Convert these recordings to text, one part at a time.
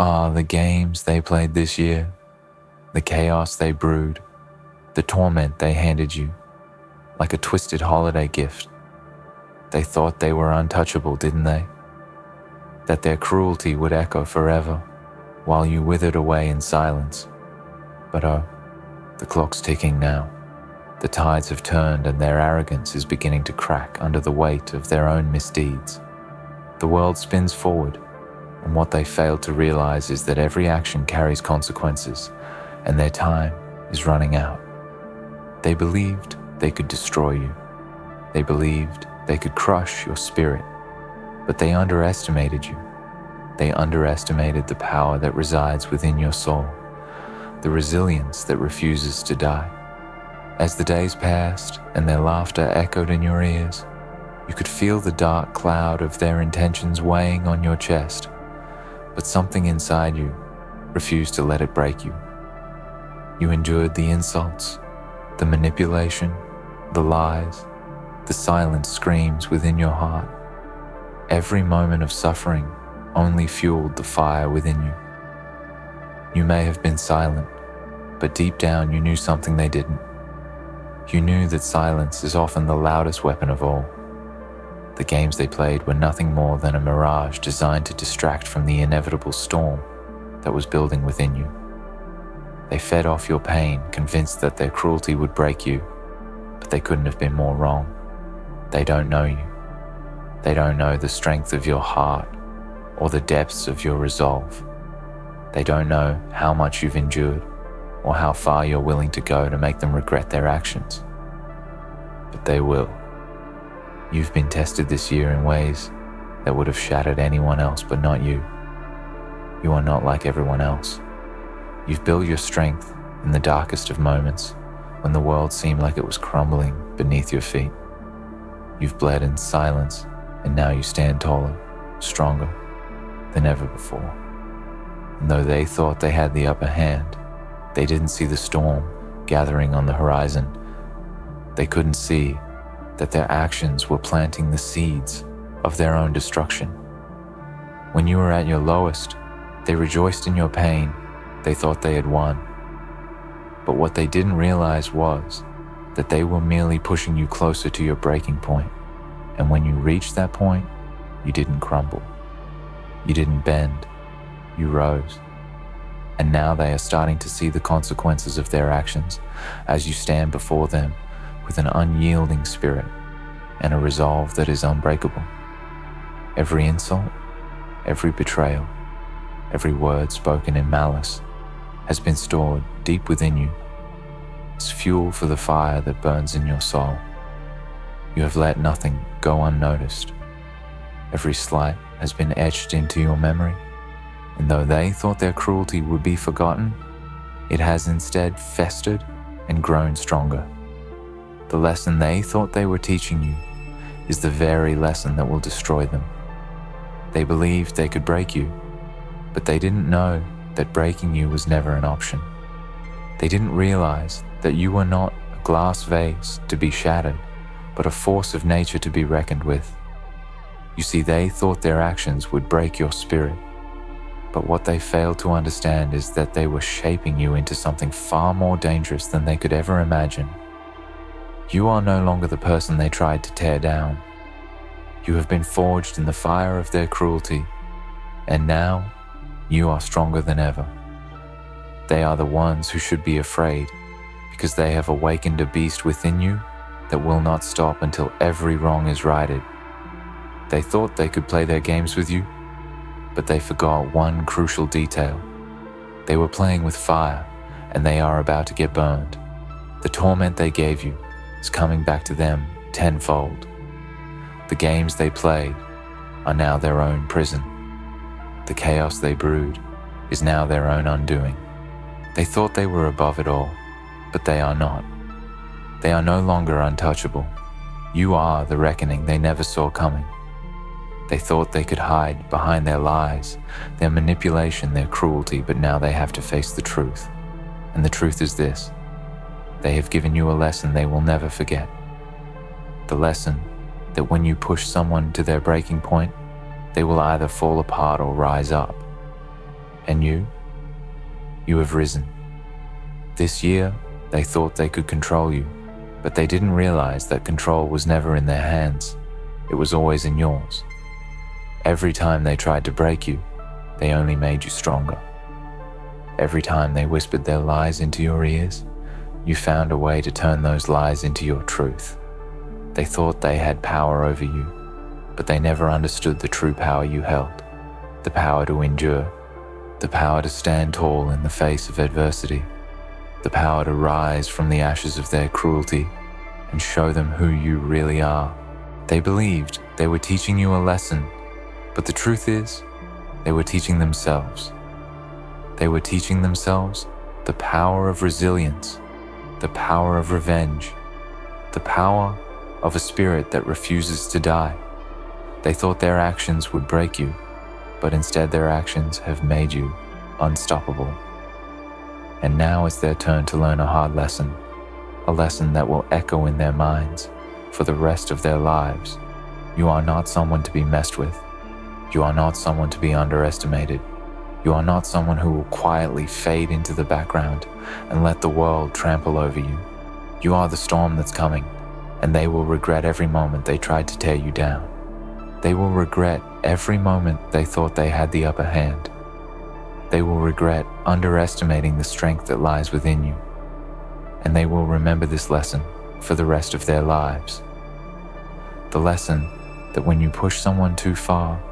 Ah, the games they played this year, the chaos they brewed, the torment they handed you, like a twisted holiday gift. They thought they were untouchable, didn't they? That their cruelty would echo forever, while you withered away in silence. But oh, the clock's ticking now. The tides have turned and their arrogance is beginning to crack under the weight of their own misdeeds. The world spins forward, and what they failed to realize is that every action carries consequences, and their time is running out. They believed they could destroy you. They believed they could crush your spirit, but they underestimated you. They underestimated the power that resides within your soul, the resilience that refuses to die. As the days passed and their laughter echoed in your ears, you could feel the dark cloud of their intentions weighing on your chest, but something inside you refused to let it break you. You endured the insults, the manipulation, the lies, the silent screams within your heart. Every moment of suffering only fueled the fire within you. You may have been silent, but deep down you knew something they didn't. You knew that silence is often the loudest weapon of all. The games they played were nothing more than a mirage designed to distract from the inevitable storm that was building within you. They fed off your pain, convinced that their cruelty would break you, but they couldn't have been more wrong. They don't know you. They don't know the strength of your heart or the depths of your resolve. They don't know how much you've endured or how far you're willing to go to make them regret their actions. But they will. You've been tested this year in ways that would have shattered anyone else but not you. You are not like everyone else. You've built your strength in the darkest of moments when the world seemed like it was crumbling beneath your feet. You've bled in silence, and now you stand taller, stronger than ever before. And though they thought they had the upper hand, they didn't see the storm gathering on the horizon. They couldn't see that their actions were planting the seeds of their own destruction. When you were at your lowest, they rejoiced in your pain. They thought they had won. But what they didn't realize was that they were merely pushing you closer to your breaking point. And when you reached that point, you didn't crumble. You didn't bend. You rose. And now they are starting to see the consequences of their actions as you stand before them with an unyielding spirit and a resolve that is unbreakable. Every insult, every betrayal, every word spoken in malice has been stored deep within you as fuel for the fire that burns in your soul. You have let nothing go unnoticed. Every slight has been etched into your memory, and though they thought their cruelty would be forgotten, it has instead festered and grown stronger. The lesson they thought they were teaching you is the very lesson that will destroy them. They believed they could break you, but they didn't know that breaking you was never an option. They didn't realize that you were not a glass vase to be shattered, but a force of nature to be reckoned with. You see, they thought their actions would break your spirit, but what they failed to understand is that they were shaping you into something far more dangerous than they could ever imagine. You are no longer the person they tried to tear down. You have been forged in the fire of their cruelty, and now you are stronger than ever. They are the ones who should be afraid, because they have awakened a beast within you that will not stop until every wrong is righted. They thought they could play their games with you, but they forgot one crucial detail. They were playing with fire, and they are about to get burned. The torment they gave you is coming back to them tenfold. The games they played are now their own prison. The chaos they brewed is now their own undoing. They thought they were above it all, but they are not. They are no longer untouchable. You are the reckoning they never saw coming. They thought they could hide behind their lies, their manipulation, their cruelty, but now they have to face the truth. And the truth is this: they have given you a lesson they will never forget. The lesson that when you push someone to their breaking point, they will either fall apart or rise up. And you have risen. This year, they thought they could control you, but they didn't realize that control was never in their hands. It was always in yours. Every time they tried to break you, they only made you stronger. Every time they whispered their lies into your ears, you found a way to turn those lies into your truth. They thought they had power over you, but they never understood the true power you held, the power to endure, the power to stand tall in the face of adversity, the power to rise from the ashes of their cruelty and show them who you really are. They believed they were teaching you a lesson, but the truth is, they were teaching themselves. They were teaching themselves the power of resilience, the power of revenge, the power of a spirit that refuses to die. They thought their actions would break you, but instead their actions have made you unstoppable. And now it's their turn to learn a hard lesson, a lesson that will echo in their minds for the rest of their lives. You are not someone to be messed with. You are not someone to be underestimated. You are not someone who will quietly fade into the background and let the world trample over you. You are the storm that's coming, and they will regret every moment they tried to tear you down. They will regret every moment they thought they had the upper hand. They will regret underestimating the strength that lies within you. And they will remember this lesson for the rest of their lives. The lesson that when you push someone too far,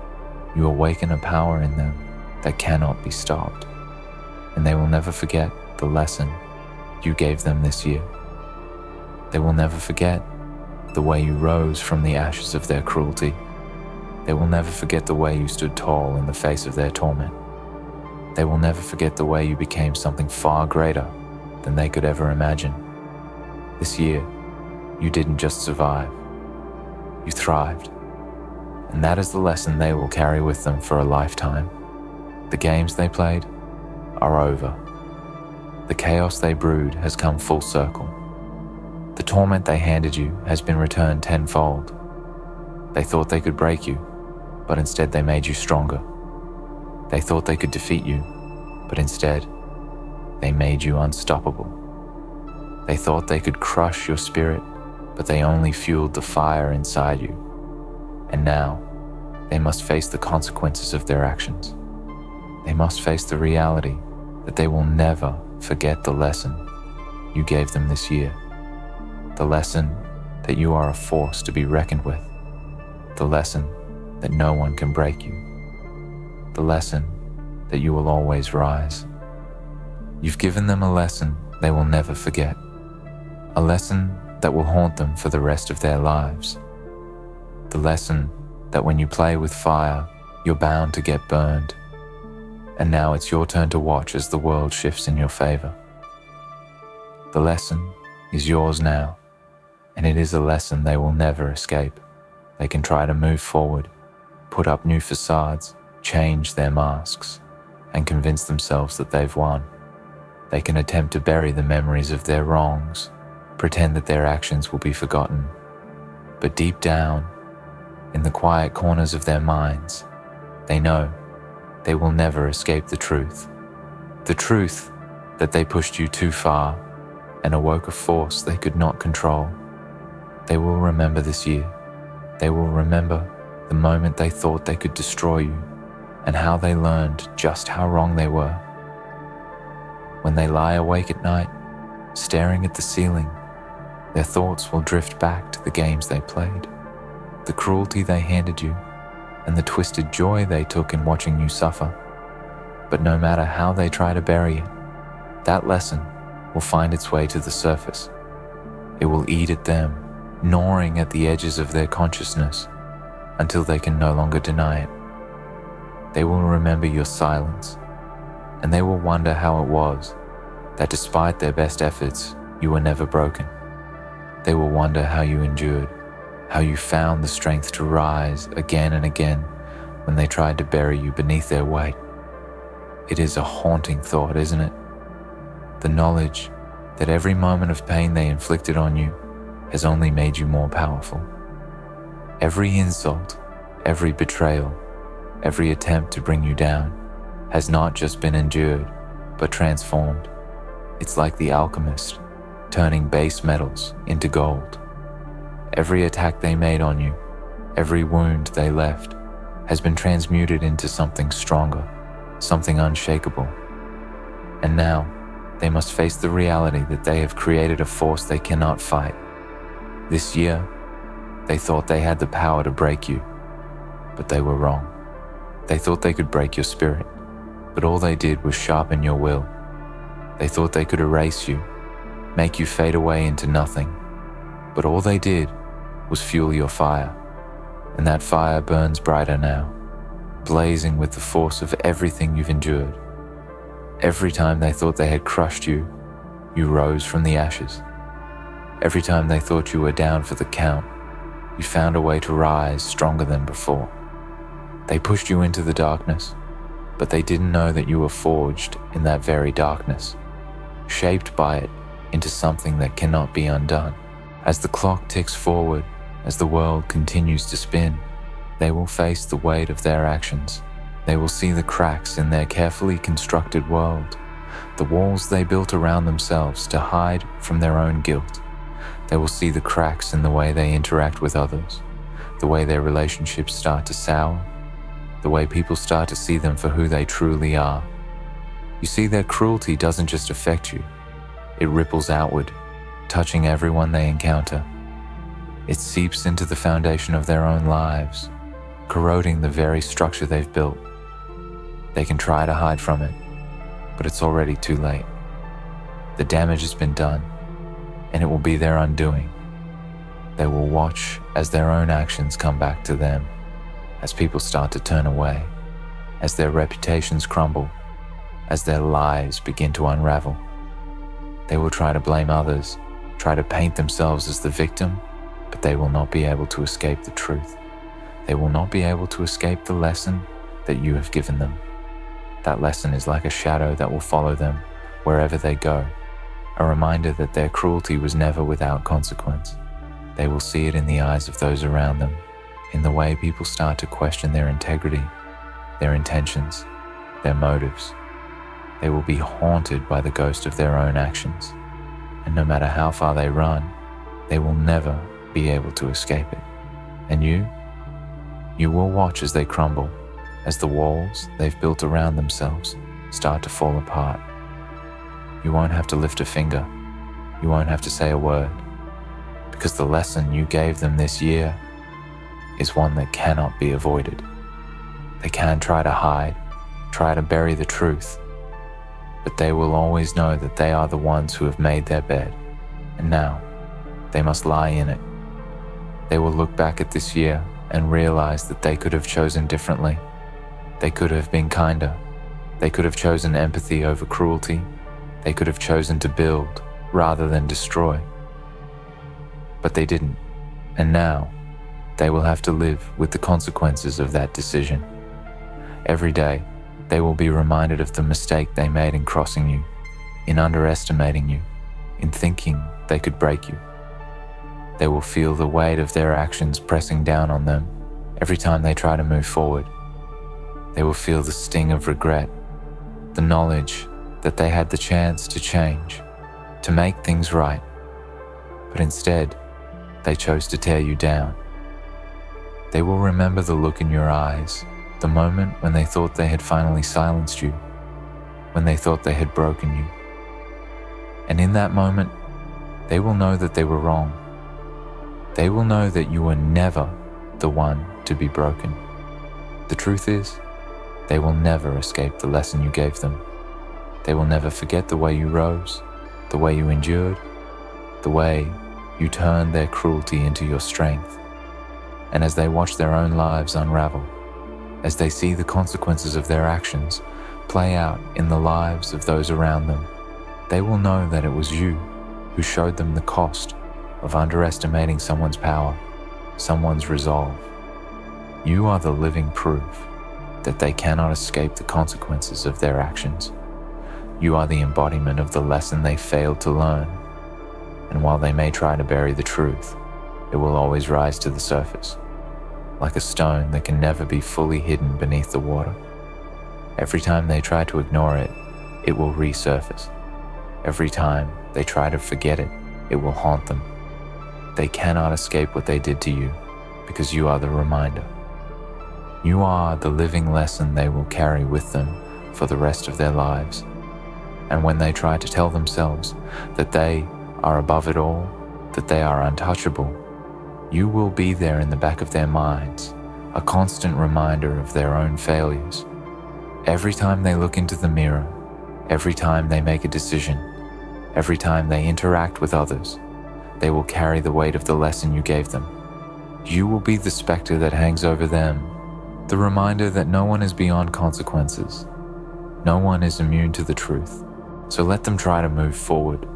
you awaken a power in them that cannot be stopped. And they will never forget the lesson you gave them this year. They will never forget the way you rose from the ashes of their cruelty. They will never forget the way you stood tall in the face of their torment. They will never forget the way you became something far greater than they could ever imagine. This year, you didn't just survive, you thrived. And that is the lesson they will carry with them for a lifetime. The games they played are over. The chaos they brewed has come full circle. The torment they handed you has been returned tenfold. They thought they could break you, but instead they made you stronger. They thought they could defeat you, but instead they made you unstoppable. They thought they could crush your spirit, but they only fueled the fire inside you. And now they must face the consequences of their actions. They must face the reality that they will never forget the lesson you gave them this year. The lesson that you are a force to be reckoned with. The lesson that no one can break you. The lesson that you will always rise. You've given them a lesson they will never forget. A lesson that will haunt them for the rest of their lives. The lesson that when you play with fire, you're bound to get burned. And now it's your turn to watch as the world shifts in your favor. The lesson is yours now, and it is a lesson they will never escape. They can try to move forward, put up new facades, change their masks, and convince themselves that they've won. They can attempt to bury the memories of their wrongs, pretend that their actions will be forgotten. But deep down, in the quiet corners of their minds, they know they will never escape the truth. The truth that they pushed you too far and awoke a force they could not control. They will remember this year. They will remember the moment they thought they could destroy you and how they learned just how wrong they were. When they lie awake at night, staring at the ceiling, their thoughts will drift back to the games they played, the cruelty they handed you, and the twisted joy they took in watching you suffer. But no matter how they try to bury it, that lesson will find its way to the surface. It will eat at them, gnawing at the edges of their consciousness until they can no longer deny it. They will remember your silence, and they will wonder how it was that despite their best efforts, you were never broken. They will wonder how you endured, how you found the strength to rise again and again when they tried to bury you beneath their weight. It is a haunting thought, isn't it? The knowledge that every moment of pain they inflicted on you has only made you more powerful. Every insult, every betrayal, every attempt to bring you down has not just been endured, but transformed. It's like the alchemist turning base metals into gold. Every attack they made on you, every wound they left, has been transmuted into something stronger, something unshakable. And now, they must face the reality that they have created a force they cannot fight. This year, they thought they had the power to break you, but they were wrong. They thought they could break your spirit, but all they did was sharpen your will. They thought they could erase you, make you fade away into nothing, but all they did was fuel your fire, and that fire burns brighter now, blazing with the force of everything you've endured. Every time they thought they had crushed you, you rose from the ashes. Every time they thought you were down for the count, you found a way to rise stronger than before. They pushed you into the darkness, but they didn't know that you were forged in that very darkness, shaped by it into something that cannot be undone. As the clock ticks forward, as the world continues to spin, they will face the weight of their actions. They will see the cracks in their carefully constructed world, the walls they built around themselves to hide from their own guilt. They will see the cracks in the way they interact with others, the way their relationships start to sour, the way people start to see them for who they truly are. You see, their cruelty doesn't just affect you, it ripples outward, touching everyone they encounter. It seeps into the foundation of their own lives, corroding the very structure they've built. They can try to hide from it, but it's already too late. The damage has been done, and it will be their undoing. They will watch as their own actions come back to them, as people start to turn away, as their reputations crumble, as their lives begin to unravel. They will try to blame others, try to paint themselves as the victim, but they will not be able to escape the truth. They will not be able to escape the lesson that you have given them. That lesson is like a shadow that will follow them wherever they go, a reminder that their cruelty was never without consequence. They will see it in the eyes of those around them, in the way people start to question their integrity, their intentions, their motives. They will be haunted by the ghost of their own actions, and no matter how far they run, they will never be able to escape it. And you will watch as they crumble, as the walls they've built around themselves start to fall apart. You won't have to lift a finger. You won't have to say a word, because the lesson you gave them this year is one that cannot be avoided. They can try to hide, try to bury the truth, but they will always know that they are the ones who have made their bed, and now they must lie in it. They will look back at this year and realize that they could have chosen differently. They could have been kinder. They could have chosen empathy over cruelty. They could have chosen to build rather than destroy. But they didn't, and now they will have to live with the consequences of that decision. Every day, they will be reminded of the mistake they made in crossing you, in underestimating you, in thinking they could break you. They will feel the weight of their actions pressing down on them every time they try to move forward. They will feel the sting of regret, the knowledge that they had the chance to change, to make things right, but instead, they chose to tear you down. They will remember the look in your eyes, the moment when they thought they had finally silenced you, when they thought they had broken you. And in that moment, they will know that they were wrong. They will know that you were never the one to be broken. The truth is, they will never escape the lesson you gave them. They will never forget the way you rose, the way you endured, the way you turned their cruelty into your strength. And as they watch their own lives unravel, as they see the consequences of their actions play out in the lives of those around them, they will know that it was you who showed them the cost of underestimating someone's power, someone's resolve. You are the living proof that they cannot escape the consequences of their actions. You are the embodiment of the lesson they failed to learn. And while they may try to bury the truth, it will always rise to the surface, like a stone that can never be fully hidden beneath the water. Every time they try to ignore it, it will resurface. Every time they try to forget it, it will haunt them. They cannot escape what they did to you because you are the reminder. You are the living lesson they will carry with them for the rest of their lives. And when they try to tell themselves that they are above it all, that they are untouchable, you will be there in the back of their minds, a constant reminder of their own failures. Every time they look into the mirror, every time they make a decision, every time they interact with others, they will carry the weight of the lesson you gave them. You will be the specter that hangs over them, the reminder that no one is beyond consequences. No one is immune to the truth. So let them try to move forward.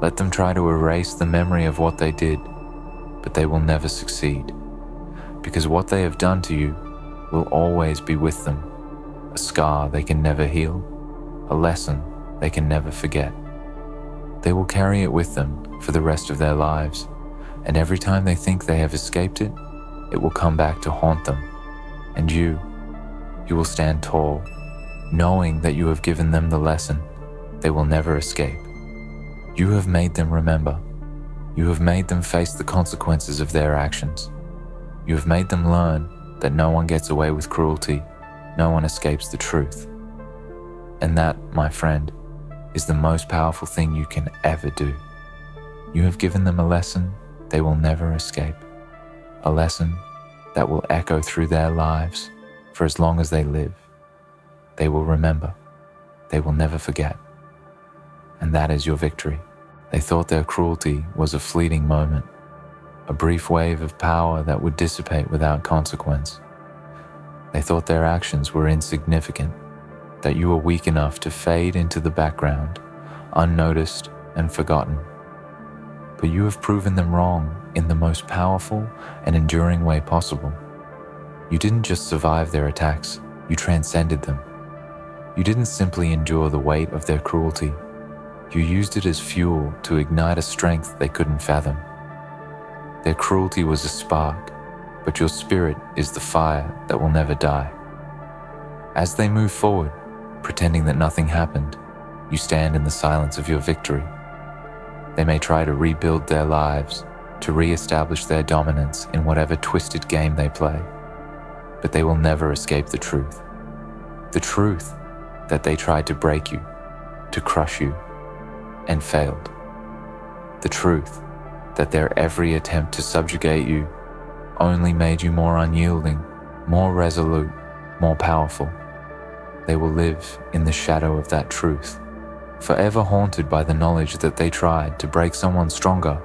Let them try to erase the memory of what they did, but they will never succeed, because what they have done to you will always be with them, a scar they can never heal, a lesson they can never forget. They will carry it with them for the rest of their lives, and every time they think they have escaped it, it will come back to haunt them. And you will stand tall, knowing that you have given them the lesson they will never escape. You have made them remember. You have made them face the consequences of their actions. You have made them learn that no one gets away with cruelty, no one escapes the truth. And that, my friend, is the most powerful thing you can ever do. You have given them a lesson they will never escape, a lesson that will echo through their lives for as long as they live. They will remember. They will never forget. And that is your victory. They thought their cruelty was a fleeting moment, a brief wave of power that would dissipate without consequence. They thought their actions were insignificant, that you were weak enough to fade into the background, unnoticed and forgotten. But you have proven them wrong in the most powerful and enduring way possible. You didn't just survive their attacks, you transcended them. You didn't simply endure the weight of their cruelty, you used it as fuel to ignite a strength they couldn't fathom. Their cruelty was a spark, but your spirit is the fire that will never die. As they move forward, pretending that nothing happened, you stand in the silence of your victory. They may try to rebuild their lives, to re-establish their dominance in whatever twisted game they play, but they will never escape the truth. The truth that they tried to break you, to crush you, and failed. The truth that their every attempt to subjugate you only made you more unyielding, more resolute, more powerful. They will live in the shadow of that truth, forever haunted by the knowledge that they tried to break someone stronger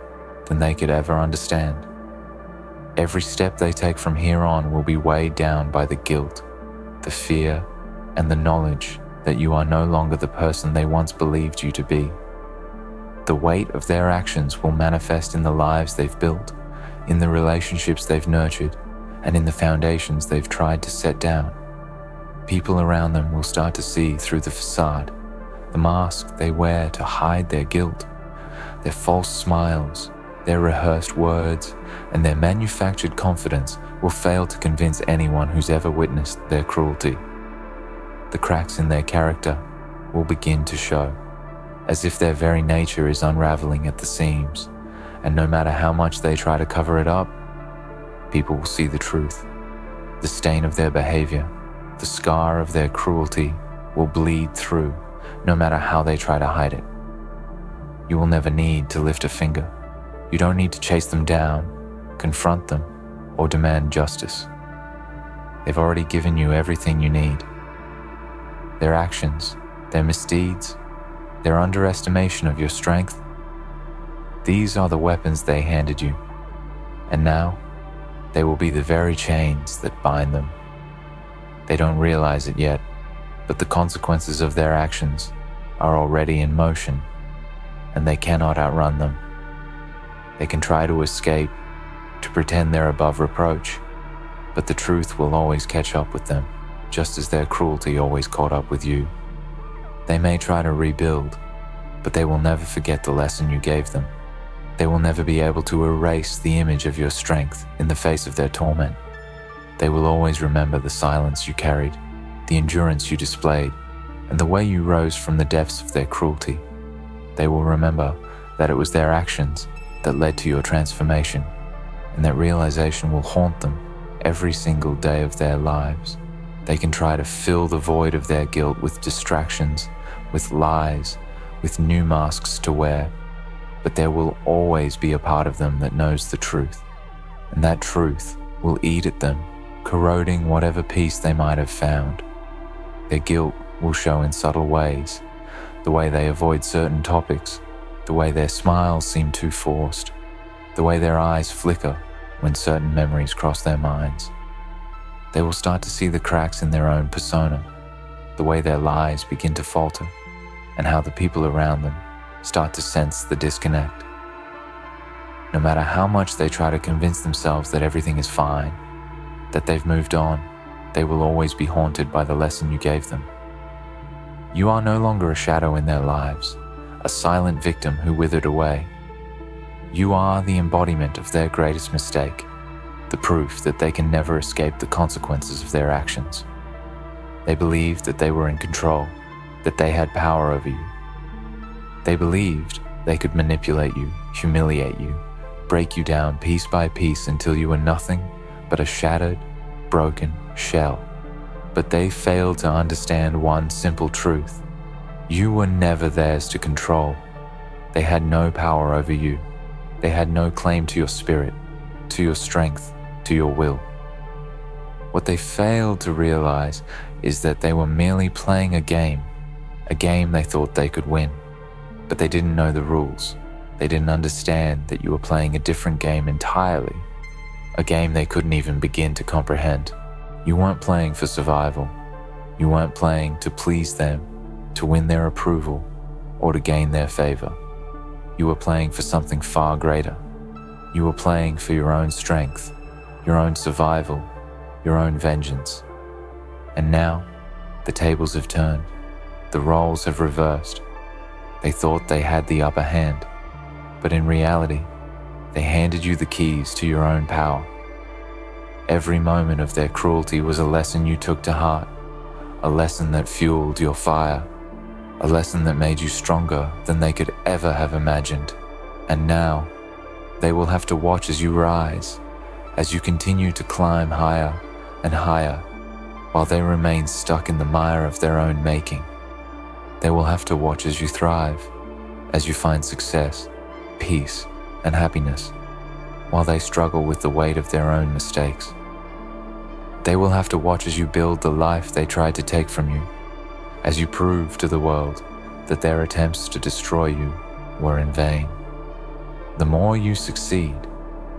than they could ever understand. Every step they take from here on will be weighed down by the guilt, the fear, and the knowledge that you are no longer the person they once believed you to be. The weight of their actions will manifest in the lives they've built, in the relationships they've nurtured, and in the foundations they've tried to set down. People around them will start to see through the facade, the mask they wear to hide their guilt, their false smiles, their rehearsed words, and their manufactured confidence will fail to convince anyone who's ever witnessed their cruelty. The cracks in their character will begin to show, as if their very nature is unraveling at the seams, and no matter how much they try to cover it up, people will see the truth. The stain of their behavior, the scar of their cruelty will bleed through, no matter how they try to hide it. You will never need to lift a finger. You don't need to chase them down, confront them, or demand justice. They've already given you everything you need. Their actions, their misdeeds, their underestimation of your strength, these are the weapons they handed you, and now they will be the very chains that bind them. They don't realize it yet, but the consequences of their actions are already in motion, and they cannot outrun them. They can try to escape, to pretend they're above reproach, but the truth will always catch up with them, just as their cruelty always caught up with you. They may try to rebuild, but they will never forget the lesson you gave them. They will never be able to erase the image of your strength in the face of their torment. They will always remember the silence you carried, the endurance you displayed, and the way you rose from the depths of their cruelty. They will remember that it was their actions that led to your transformation, and that realization will haunt them every single day of their lives. They can try to fill the void of their guilt with distractions, with lies, with new masks to wear, but there will always be a part of them that knows the truth, and that truth will eat at them, corroding whatever peace they might have found. Their guilt will show in subtle ways, the way they avoid certain topics, the way their smiles seem too forced, the way their eyes flicker when certain memories cross their minds. They will start to see the cracks in their own persona, the way their lies begin to falter, and how the people around them start to sense the disconnect. No matter how much they try to convince themselves that everything is fine, that they've moved on, they will always be haunted by the lesson you gave them. You are no longer a shadow in their lives, a silent victim who withered away. You are the embodiment of their greatest mistake, the proof that they can never escape the consequences of their actions. They believed that they were in control, that they had power over you. They believed they could manipulate you, humiliate you, break you down piece by piece until you were nothing but a shattered, broken shell. But they failed to understand one simple truth. You were never theirs to control. They had no power over you. They had no claim to your spirit, to your strength, to your will. What they failed to realize is that they were merely playing a game they thought they could win. But they didn't know the rules. They didn't understand that you were playing a different game entirely, a game they couldn't even begin to comprehend. You weren't playing for survival. You weren't playing to please them, to win their approval, or to gain their favor. You were playing for something far greater. You were playing for your own strength, your own survival, your own vengeance. And now, the tables have turned. The roles have reversed. They thought they had the upper hand, but in reality, they handed you the keys to your own power. Every moment of their cruelty was a lesson you took to heart, a lesson that fueled your fire, a lesson that made you stronger than they could ever have imagined. And now, they will have to watch as you rise, as you continue to climb higher and higher, while they remain stuck in the mire of their own making. They will have to watch as you thrive, as you find success, peace, and happiness, while they struggle with the weight of their own mistakes. They will have to watch as you build the life they tried to take from you, as you prove to the world that their attempts to destroy you were in vain. The more you succeed,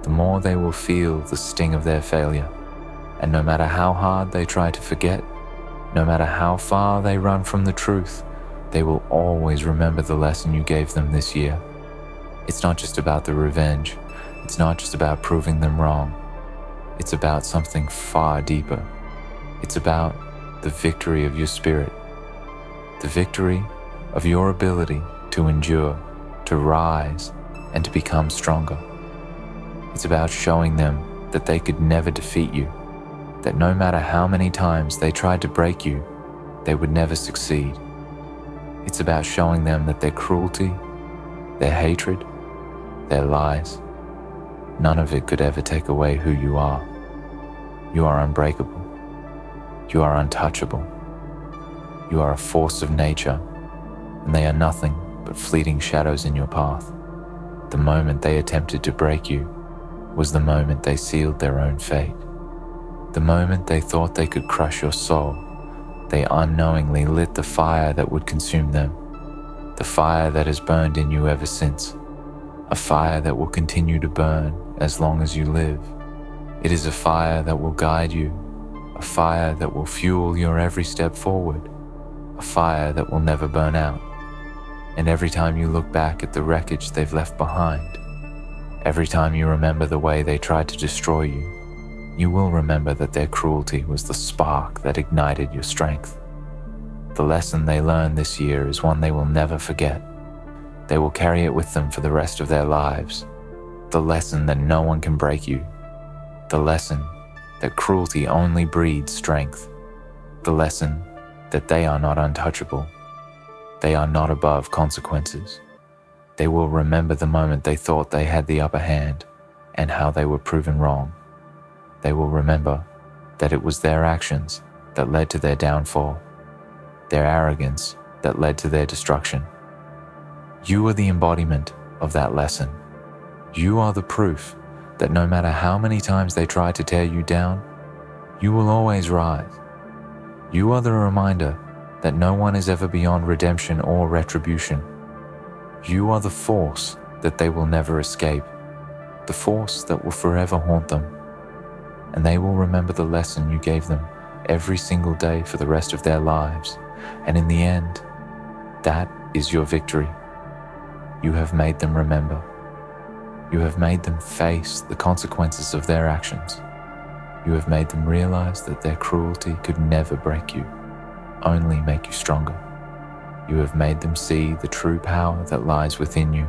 the more they will feel the sting of their failure, and no matter how hard they try to forget, no matter how far they run from the truth, they will always remember the lesson you gave them this year. It's not just about the revenge. It's not just about proving them wrong. It's about something far deeper. It's about the victory of your spirit, the victory of your ability to endure, to rise, and to become stronger. It's about showing them that they could never defeat you, that no matter how many times they tried to break you, they would never succeed. It's about showing them that their cruelty, their hatred, their lies, none of it could ever take away who you are. You are unbreakable. You are untouchable. You are a force of nature, and they are nothing but fleeting shadows in your path. The moment they attempted to break you was the moment they sealed their own fate. The moment they thought they could crush your soul, they unknowingly lit the fire that would consume them, the fire that has burned in you ever since, a fire that will continue to burn as long as you live. It is a fire that will guide you, a fire that will fuel your every step forward, a fire that will never burn out. And every time you look back at the wreckage they've left behind, every time you remember the way they tried to destroy you, you will remember that their cruelty was the spark that ignited your strength. The lesson they learned this year is one they will never forget. They will carry it with them for the rest of their lives. The lesson that no one can break you. The lesson that cruelty only breeds strength. The lesson that they are not untouchable. They are not above consequences. They will remember the moment they thought they had the upper hand and how they were proven wrong. They will remember that it was their actions that led to their downfall, their arrogance that led to their destruction. You are the embodiment of that lesson. You are the proof that no matter how many times they try to tear you down, you will always rise. You are the reminder that no one is ever beyond redemption or retribution. You are the force that they will never escape, the force that will forever haunt them. And they will remember the lesson you gave them every single day for the rest of their lives. And in the end, that is your victory. You have made them remember. You have made them face the consequences of their actions. You have made them realize that their cruelty could never break you, only make you stronger. You have made them see the true power that lies within you,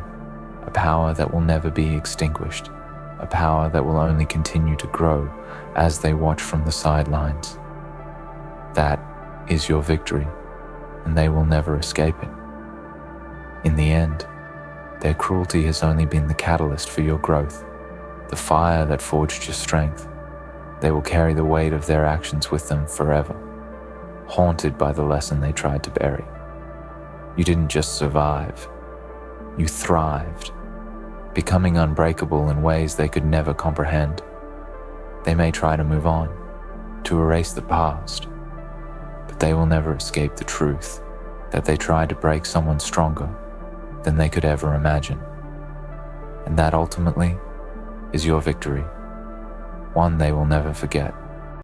a power that will never be extinguished, a power that will only continue to grow as they watch from the sidelines. That is your victory, and they will never escape it. In the end, their cruelty has only been the catalyst for your growth, the fire that forged your strength. They will carry the weight of their actions with them forever, haunted by the lesson they tried to bury. You didn't just survive, you thrived, becoming unbreakable in ways they could never comprehend. They may try to move on, to erase the past, but they will never escape the truth that they tried to break someone stronger than they could ever imagine. And that ultimately is your victory, one they will never forget.